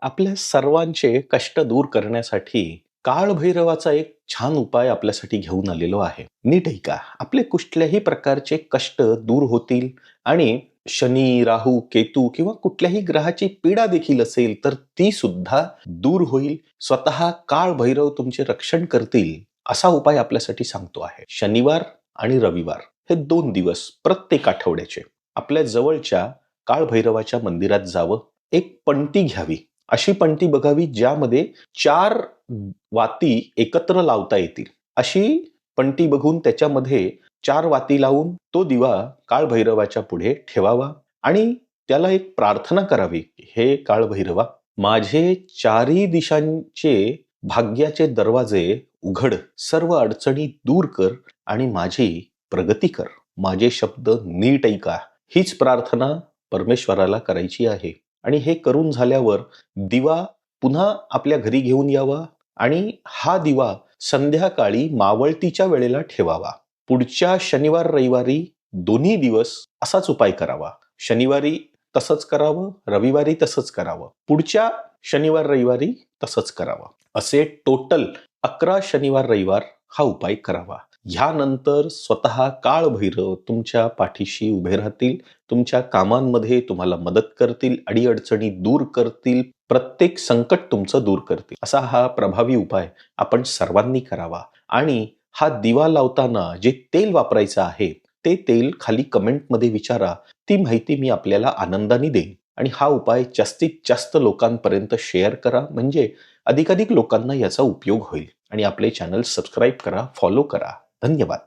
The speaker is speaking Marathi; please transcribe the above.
आपल्या सर्वांचे कष्ट दूर करण्यासाठी काळभैरवाचा एक छान उपाय आपल्यासाठी घेऊन आलेलो आहे. नीट ऐका. आपले कुठल्याही प्रकारचे कष्ट दूर होतील आणि शनी, राहू, केतू किंवा कुठल्याही ग्रहाची पीडा देखील असेल तर ती सुद्धा दूर होईल. स्वतः काळभैरव तुमचे रक्षण करतील असा उपाय आपल्यासाठी सांगतो आहे. शनिवार आणि रविवार हे 2 दिवस प्रत्येक आठवड्याचे आपल्या जवळच्या काळभैरवाच्या मंदिरात जावं. एक पणती घ्यावी. अशी पणती बघावी ज्यामध्ये 4 वाती एकत्र लावता येतील. अशी पणती बघून त्याच्यामध्ये 4 वाती लावून तो दिवा काळभैरवाच्या पुढे ठेवावा आणि त्याला एक प्रार्थना करावी. हे काळभैरवा, माझे चारही दिशांचे भाग्याचे दरवाजे उघड, सर्व अडचणी दूर कर आणि माझी प्रगती कर. माझे शब्द नीट ऐका. हीच प्रार्थना परमेश्वराला करायची आहे. आणि हे करून झाल्यावर दिवा पुन्हा आपल्या घरी घेऊन यावा आणि हा दिवा संध्याकाळी मावळतीच्या वेळेला ठेवावा. पुढच्या शनिवार रविवारी दोन्ही दिवस असाच उपाय करावा. शनिवारी तसंच करावं, रविवारी तसंच करावं, पुढच्या शनिवार रविवारी तसंच करावं. असे टोटल 11 शनिवार रविवार हा उपाय करावा. ह्यानंतर स्वतः काळभैरव तुमच्या पाठीशी उभे राहतील. तुमच्या कामांमध्ये तुम्हाला मदत करतील, अडीअडचणी दूर करतील, प्रत्येक संकट तुमचं दूर करतील. असा हा प्रभावी उपाय आपण सर्वांनी करावा. आणि हा दिवा लावताना जे तेल वापरायचं आहे ते तेल खाली कमेंटमध्ये विचारा. ती माहिती मी आपल्याला आनंदाने देईन. आणि हा उपाय जास्तीत जास्त लोकांपर्यंत शेअर करा, म्हणजे अधिकाधिक लोकांना याचा उपयोग होईल. आणि आपले चॅनल सबस्क्राईब करा, फॉलो करा. धन्यवाद.